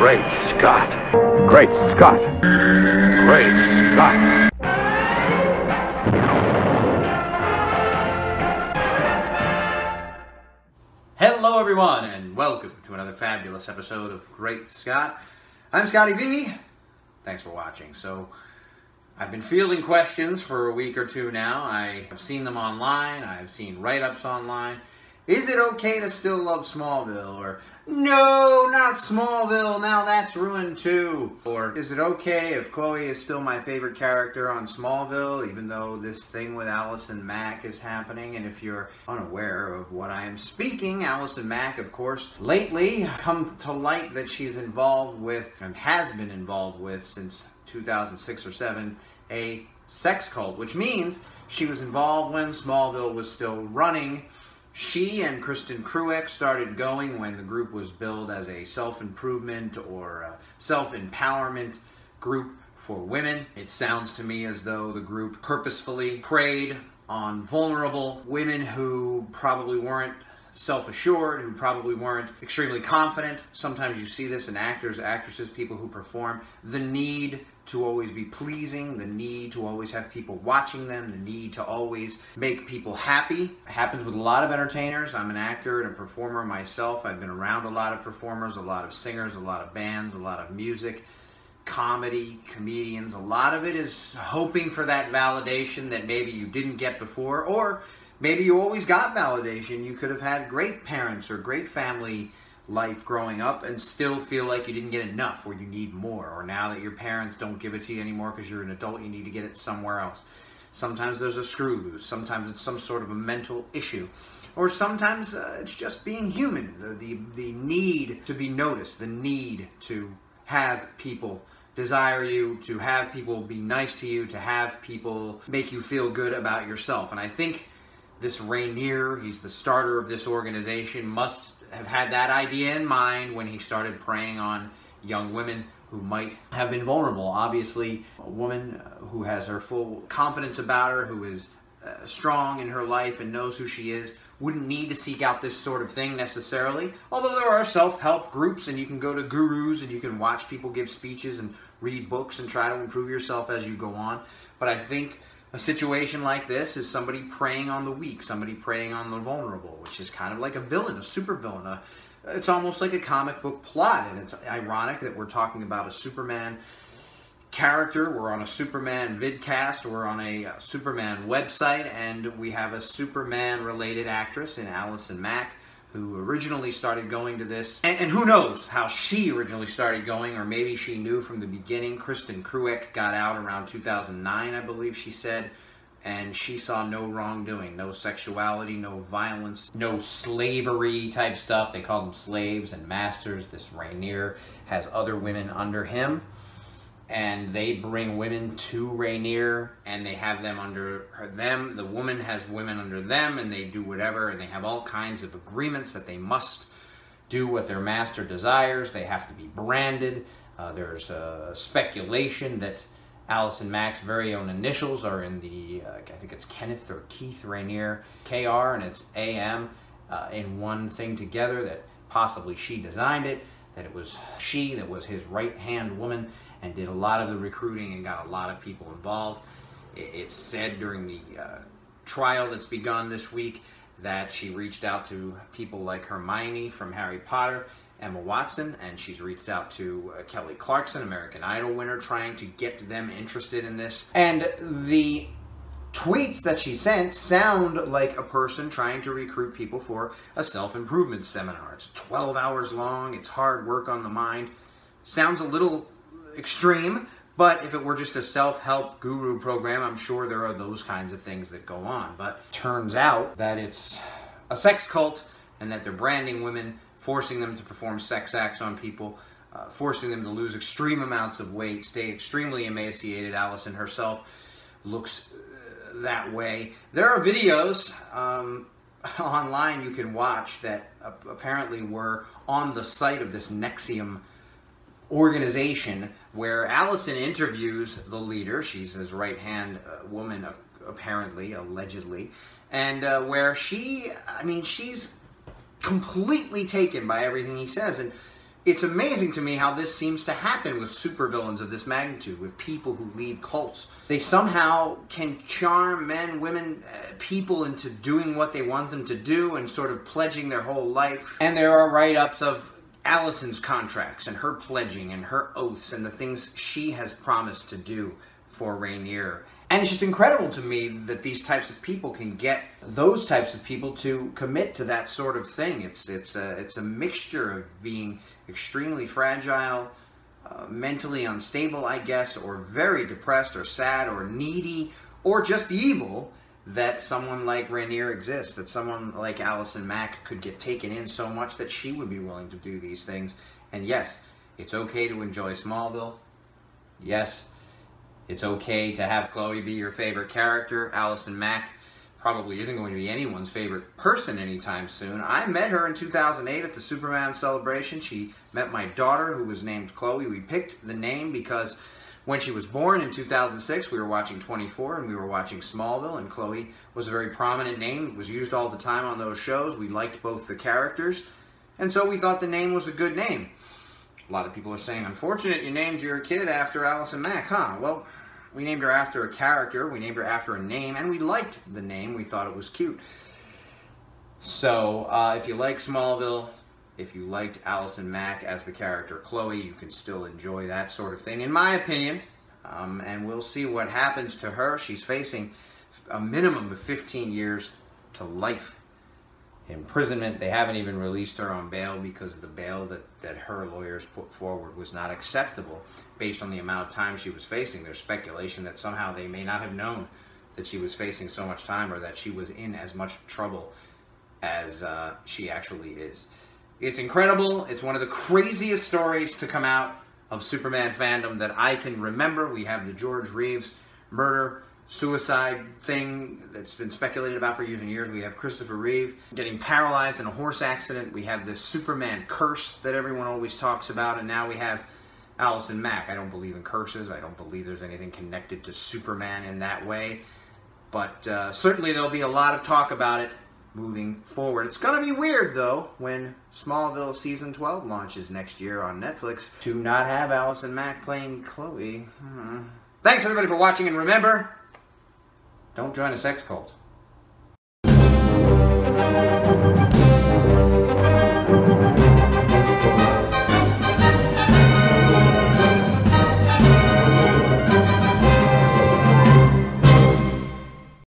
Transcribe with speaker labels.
Speaker 1: Great Scott. Great Scott. Great Scott.
Speaker 2: Hello everyone, and welcome to another fabulous episode of Great Scott. I'm Scotty V. Thanks for watching. So, I've been fielding questions for a week or two now. I have seen them online. I've seen write-ups online. Is it okay to still love Smallville? Or, no, not Smallville, now that's ruined too. Or, is it okay if Chloe is still my favorite character on Smallville, even though this thing with Allison Mack is happening? And if you're unaware of what I am speaking, Allison Mack, of course, lately come to light that she's involved with, and has been involved with since 2006 or 7, a sex cult, which means she was involved when Smallville was still running. She and Kristen Cruick started going when the group was billed as a self-improvement or a self-empowerment group for women. It sounds to me as though the group purposefully preyed on vulnerable women who probably weren't self-assured, who probably weren't extremely confident. Sometimes you see this in actors, actresses, people who perform. The need to always be pleasing, the need to always have people watching them, the need to always make people happy. It happens with a lot of entertainers. I'm an actor and a performer myself. I've been around a lot of performers, a lot of singers, a lot of bands, a lot of music, comedy, comedians. A lot of it is hoping for that validation that maybe you didn't get before, or maybe you always got validation. You could have had great parents or great family life growing up and still feel like you didn't get enough, or you need more, or now that your parents don't give it to you anymore because you're an adult, you need to get it somewhere else. Sometimes there's a screw loose, sometimes it's some sort of a mental issue, or sometimes it's just being human, the need to be noticed, the need to have people desire you, to have people be nice to you, to have people make you feel good about yourself. And I think this Rainier, he's the starter of this organization, must have had that idea in mind when he started preying on young women who might have been vulnerable. Obviously, a woman who has her full confidence about her, who is strong in her life and knows who she is, wouldn't need to seek out this sort of thing necessarily. Although there are self-help groups, and you can go to gurus and you can watch people give speeches and read books and try to improve yourself as you go on. But I think a situation like this is somebody preying on the weak, somebody preying on the vulnerable, which is kind of like a villain, a supervillain. It's almost like a comic book plot, and it's ironic that we're talking about a Superman character. We're on a Superman vidcast, we're on a Superman website, and we have a Superman-related actress in Allison Mack, who originally started going to this, and who knows how she originally started going, or maybe she knew from the beginning. Kristen Cruick got out around 2009, I believe she said, and she saw no wrongdoing, no sexuality, no violence, no slavery type stuff. They call them slaves and masters. This Rainier has other women under him, and they bring women to Rainier, and they have them under them. The woman has women under them, and they do whatever, and they have all kinds of agreements that they must do what their master desires. They have to be branded. There's speculation that Allison Mack's very own initials are in the, I think it's Kenneth or Keith Rainier, KR, and it's AM in one thing together, that possibly she designed it, that it was she that was his right-hand woman, and did a lot of the recruiting and got a lot of people involved. It's said during the trial that's begun this week that she reached out to people like Hermione from Harry Potter, Emma Watson, and she's reached out to Kelly Clarkson, American Idol winner, trying to get them interested in this. And the tweets that she sent sound like a person trying to recruit people for a self-improvement seminar. It's 12 hours long, it's hard work on the mind. Sounds a little extreme, but if it were just a self-help guru program, I'm sure there are those kinds of things that go on. But turns out that it's a sex cult, and that they're branding women, forcing them to perform sex acts on people, forcing them to lose extreme amounts of weight, stay extremely emaciated. Allison herself looks that way. There are videos online you can watch that apparently were on the site of this NXIVM organization, where Allison interviews the leader. She's his right-hand woman, apparently, allegedly, and where she's completely taken by everything he says. And It's amazing to me how this seems to happen with supervillains of this magnitude, with people who lead cults. They somehow can charm men, women, people into doing what they want them to do and sort of pledging their whole life. And there are write-ups of Allison's contracts and her pledging and her oaths and the things she has promised to do for Rainier. And it's just incredible to me that these types of people can get those types of people to commit to that sort of thing. It's a mixture of being extremely fragile, mentally unstable, I guess, or very depressed or sad or needy or just evil, that someone like Rainier exists, that someone like Allison Mack could get taken in so much that she would be willing to do these things. And yes, it's okay to enjoy Smallville. Yes, it's okay to have Chloe be your favorite character. Allison Mack probably isn't going to be anyone's favorite person anytime soon. I met her in 2008 at the Superman celebration. She met my daughter, who was named Chloe. We picked the name because when she was born in 2006, we were watching 24 and we were watching Smallville, and Chloe was a very prominent name. It was used all the time on those shows. We liked both the characters, and so we thought the name was a good name. A lot of people are saying, unfortunate you named your kid after Allison Mack, huh? Well, we named her after a character, we named her after a name, and we liked the name. We thought it was cute. So, if you like Smallville, if you liked Allison Mack as the character Chloe, you can still enjoy that sort of thing, in my opinion. And we'll see what happens to her. She's facing a minimum of 15 years to life imprisonment. They haven't even released her on bail because the bail that her lawyers put forward was not acceptable based on the amount of time she was facing. There's speculation that somehow they may not have known that she was facing so much time, or that she was in as much trouble as she actually is. It's incredible. It's one of the craziest stories to come out of Superman fandom that I can remember. We have the George Reeves murder suicide thing that's been speculated about for years and years. We have Christopher Reeve getting paralyzed in a horse accident. We have this Superman curse that everyone always talks about, and now we have Allison Mack. I don't believe in curses. I don't believe there's anything connected to Superman in that way, but certainly there'll be a lot of talk about it moving forward. It's gonna be weird though when Smallville season 12 launches next year on Netflix to not have Allison Mack playing Chloe. Thanks everybody for watching, and remember, don't join a sex cult.